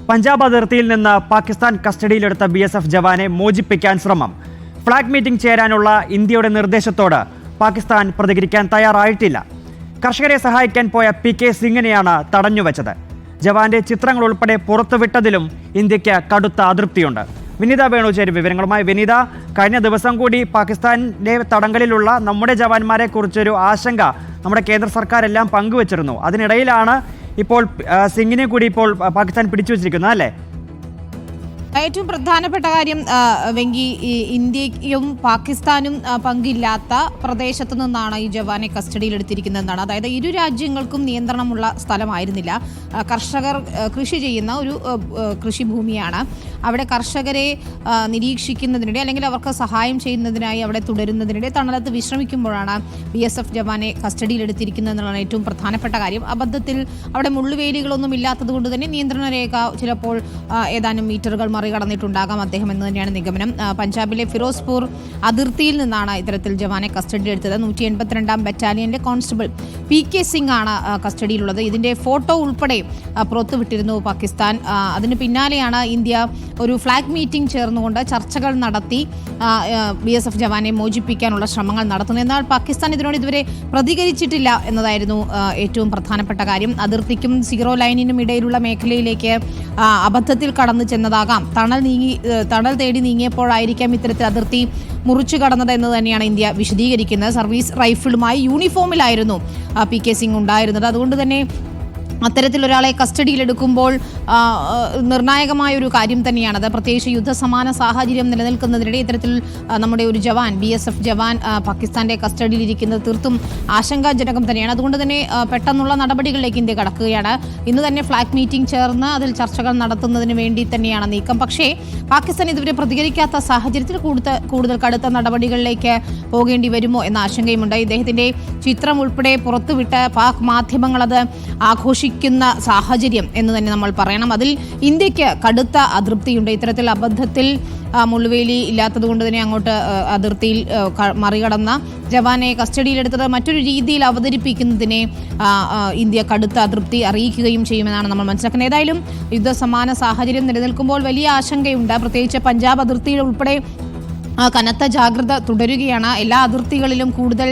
പഞ്ചാബ് അതിർത്തിയിൽ നിന്ന് പാകിസ്ഥാൻ കസ്റ്റഡിയിലെടുത്ത BSF ജവാനെ മോചിപ്പിക്കാൻ ശ്രമം. ഫ്ലാഗ് മീറ്റിംഗ് ചേരാനുള്ള ഇന്ത്യയുടെ നിർദ്ദേശത്തോട് പാകിസ്ഥാൻ പ്രതികരിക്കാൻ തയ്യാറായിട്ടില്ല. കർഷകരെ സഹായിക്കാൻ പോയ PK സിംഗിനെയാണ് തടഞ്ഞുവെച്ചത്. ജവാന്റെ ചിത്രങ്ങൾ ഉൾപ്പെടെ പുറത്തുവിട്ടതിലും ഇന്ത്യക്ക് കടുത്ത അതൃപ്തിയുണ്ട്. വിനീത വേണു ചേരും വിവരങ്ങളുമായി. വിനീത, കഴിഞ്ഞ ദിവസം കൂടി പാകിസ്ഥാന്റെ തടങ്കലിലുള്ള നമ്മുടെ ജവാന്മാരെ കുറിച്ചൊരു ആശങ്ക നമ്മുടെ കേന്ദ്ര സർക്കാർ എല്ലാം പങ്കുവച്ചിരുന്നു. അതിനിടയിലാണ് ഇപ്പോൾ സിംഗിനെ കൂടി ഇപ്പോൾ പാകിസ്ഥാൻ പിടിച്ചു വച്ചിരിക്കുന്നത്, അല്ലേ? ഏറ്റവും പ്രധാനപ്പെട്ട കാര്യം വെങ്കി, ഇന്ത്യയും പാകിസ്ഥാനും പങ്കില്ലാത്ത പ്രദേശത്ത് നിന്നാണ് ഈ ജവാനെ കസ്റ്റഡിയിലെടുത്തിരിക്കുന്നതെന്നാണ്. അതായത് ഇരു രാജ്യങ്ങൾക്കും നിയന്ത്രണമുള്ള സ്ഥലമായിരുന്നില്ല. കർഷകർ കൃഷി ചെയ്യുന്ന ഒരു കൃഷിഭൂമിയാണ്. അവിടെ കർഷകരെ നിരീക്ഷിക്കുന്നതിനിടെ അല്ലെങ്കിൽ അവർക്ക് സഹായം ചെയ്യുന്നതിനായി അവിടെ തുടരുന്നതിനിടെ തണലത്ത് വിശ്രമിക്കുമ്പോഴാണ് BSF ജവാനെ കസ്റ്റഡിയിലെടുത്തിരിക്കുന്നതെന്നാണ് ഏറ്റവും പ്രധാനപ്പെട്ട കാര്യം. അബദ്ധത്തിൽ അവിടെ മുള്ളുവേലികളൊന്നും ഇല്ലാത്തത് കൊണ്ട് തന്നെ നിയന്ത്രണ രേഖ ചിലപ്പോൾ ഏതാനും മീറ്ററുകൾ മറികടന്നിട്ടുണ്ടാകാം അദ്ദേഹം എന്ന് തന്നെയാണ് നിഗമനം. പഞ്ചാബിലെ ഫിറോസ്പൂർ അതിർത്തിയിൽ നിന്നാണ് ഇത്തരത്തിൽ ജവാനെ കസ്റ്റഡിയിലെടുത്തത്. 182ാം ബറ്റാലിയനിലെ കോൺസ്റ്റബിൾ PK സിംഗ് ആണ് കസ്റ്റഡിയിലുള്ളത്. ഇതിന്റെ ഫോട്ടോ ഉൾപ്പെടെ പുറത്തുവിട്ടിരുന്നു പാകിസ്ഥാൻ. അതിന് പിന്നാലെയാണ് ഇന്ത്യ ഒരു ഫ്ലാഗ് മീറ്റിംഗ് ചേർന്നുകൊണ്ട് ചർച്ചകൾ നടത്തി BSF ജവാനെ മോചിപ്പിക്കാനുള്ള ശ്രമങ്ങൾ നടത്തുന്നത്. എന്നാൽ പാകിസ്ഥാൻ ഇതിനോട് ഇതുവരെ പ്രതികരിച്ചിട്ടില്ല എന്നതായിരുന്നു ഏറ്റവും പ്രധാനപ്പെട്ട കാര്യം. അതിർത്തിക്കും സീറോ ലൈനിനും ഇടയിലുള്ള മേഖലയിലേക്ക് അബദ്ധത്തിൽ കടന്നു ചെന്നതാകാം. തണൽ തേടി നീങ്ങിയപ്പോഴായിരിക്കാം ഇത്തരത്തിൽ അതിർത്തി മുറിച്ചു കടന്നത് എന്ന് തന്നെയാണ് ഇന്ത്യ വിശദീകരിക്കുന്നത്. സർവീസ് റൈഫിളുമായി യൂണിഫോമിലായിരുന്നു PK സിംഗ് ഉണ്ടായിരുന്നത്. അതുകൊണ്ട് തന്നെ അത്തരത്തിലൊരാളെ കസ്റ്റഡിയിലെടുക്കുമ്പോൾ നിർണായകമായ ഒരു കാര്യം തന്നെയാണത്. പ്രത്യേകിച്ച് യുദ്ധസമാന സാഹചര്യം നിലനിൽക്കുന്നതിനിടെ ഇത്തരത്തിൽ നമ്മുടെ ഒരു ജവാൻ BSF ജവാൻ പാകിസ്ഥാന്റെ കസ്റ്റഡിയിലിരിക്കുന്നത് തീർത്തും ആശങ്കാജനകം തന്നെയാണ്. അതുകൊണ്ട് തന്നെ പെട്ടെന്നുള്ള നടപടികളിലേക്ക് ഇന്ത്യ കടക്കുകയാണ്. ഇന്ന് തന്നെ ഫ്ലാഗ് മീറ്റിംഗ് ചേർന്ന് അതിൽ ചർച്ചകൾ നടത്തുന്നതിന് വേണ്ടി തന്നെയാണ് നീക്കം. പക്ഷേ പാകിസ്ഥാൻ ഇതുവരെ പ്രതികരിക്കാത്ത സാഹചര്യത്തിൽ കൂടുതൽ കടുത്ത നടപടികളിലേക്ക് പോകേണ്ടി വരുമോ എന്ന ആശങ്കയുമുണ്ട്. ഇദ്ദേഹത്തിന്റെ ചിത്രം ഉൾപ്പെടെ പുറത്തുവിട്ട് പാക് മാധ്യമങ്ങൾ അത് ആഘോഷിക്കുന്ന സാഹചര്യം എന്ന് തന്നെ നമ്മൾ പറയണം. അതിൽ ഇന്ത്യക്ക് കടുത്ത അതൃപ്തിയുണ്ട്. ഇത്തരത്തിൽ അബദ്ധത്തിൽ മുള്ളുവേലി ഇല്ലാത്തത് കൊണ്ട് തന്നെ അങ്ങോട്ട് അതിർത്തിയിൽ മറികടന്ന ജവാനെ കസ്റ്റഡിയിലെടുത്തത് മറ്റൊരു രീതിയിൽ അവതരിപ്പിക്കുന്നതിനെ ഇന്ത്യ കടുത്ത അതൃപ്തി അറിയിക്കുകയും ചെയ്യുമെന്നാണ് നമ്മൾ മനസ്സിലാക്കുന്നത്. ഏതായാലും യുദ്ധസമാന സാഹചര്യം നിലനിൽക്കുമ്പോൾ വലിയ ആശങ്കയുണ്ട്. പ്രത്യേകിച്ച് പഞ്ചാബ് അതിർത്തിയിൽ ഉൾപ്പെടെ കനത്ത ജാഗ്രത തുടരുകയാണ്. എല്ലാ അതിർത്തികളിലും കൂടുതൽ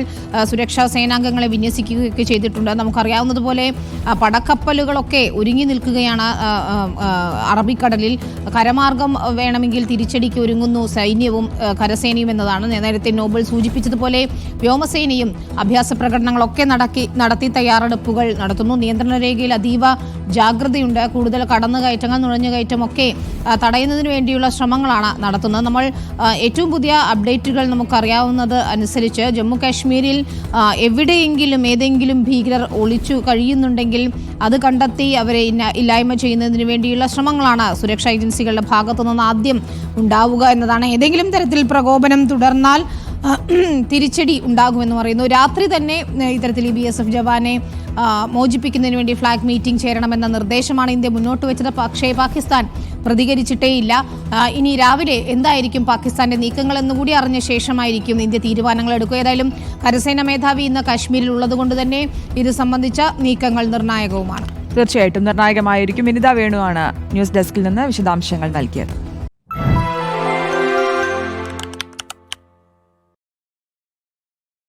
സുരക്ഷാ സേനാംഗങ്ങളെ വിന്യസിക്കുകയൊക്കെ ചെയ്തിട്ടുണ്ട്. നമുക്കറിയാവുന്നതുപോലെ പടക്കപ്പലുകളൊക്കെ ഒരുങ്ങി നിൽക്കുകയാണ് അറബിക്കടലിൽ. കരമാർഗം വേണമെങ്കിൽ തിരിച്ചടിക്ക് ഒരുങ്ങുന്നു സൈന്യവും കരസേനയും എന്നതാണ്. നേരത്തെ നോബൽ സൂചിപ്പിച്ചതുപോലെ വ്യോമസേനയും അഭ്യാസ പ്രകടനങ്ങളൊക്കെ നടത്തി തയ്യാറെടുപ്പുകൾ നടത്തുന്നു. നിയന്ത്രണ രേഖയിൽ അതീവ ജാഗ്രതയുണ്ട്. കൂടുതൽ കടന്നുകയറ്റങ്ങൾ നുഴഞ്ഞുകയറ്റമൊക്കെ തടയുന്നതിന് വേണ്ടിയുള്ള ശ്രമങ്ങളാണ് നടത്തുന്നത്. നമ്മൾ ഏറ്റവും പുതിയ അപ്ഡേറ്റുകൾ നമുക്കറിയാവുന്നത് അനുസരിച്ച് ജമ്മു കാശ്മീരിൽ എവിടെയെങ്കിലും ഏതെങ്കിലും ഭീകരർ ഒളിച്ചു കഴിയുന്നുണ്ടെങ്കിൽ അത് കണ്ടെത്തി അവരെ ഇല്ലായ്മ ചെയ്യുന്നതിന് വേണ്ടിയുള്ള ശ്രമങ്ങളാണ് സുരക്ഷാ ഏജൻസികളുടെ ഭാഗത്തുനിന്ന് ആദ്യം ഉണ്ടാവുക എന്നതാണ്. ഏതെങ്കിലും തരത്തിൽ പ്രകോപനം തുടർന്നാൽ തിരിച്ചടി ഉണ്ടാകുമെന്ന് പറയുന്നു. രാത്രി തന്നെ ഇത്തരത്തിൽ BSF ജവാനെ മോചിപ്പിക്കുന്നതിന് വേണ്ടി ഫ്ലാഗ് മീറ്റിംഗ് ചേരണമെന്ന നിർദ്ദേശമാണ് ഇന്ത്യ മുന്നോട്ട് വെച്ചത്. പക്ഷേ പാകിസ്ഥാൻ പ്രതികരിച്ചിട്ടേയില്ല. ഇനി രാവിലെ എന്തായിരിക്കും പാകിസ്ഥാന്റെ നീക്കങ്ങൾ എന്നുകൂടി അറിഞ്ഞ ശേഷമായിരിക്കും ഇന്ത്യ തീരുമാനങ്ങൾ എടുക്കുക. ഏതായാലും കരസേന മേധാവി ഇന്ന് കാശ്മീരിൽ ഉള്ളതുകൊണ്ട് തന്നെ ഇത് സംബന്ധിച്ച നീക്കങ്ങൾ നിർണായകവുമാണ്. തീർച്ചയായിട്ടും നിർണായകമായിരിക്കും. വിനിത വേണുവാണ് ന്യൂസ് ഡെസ്കിൽ നിന്ന് വിശദാംശങ്ങൾ നൽകിയത്.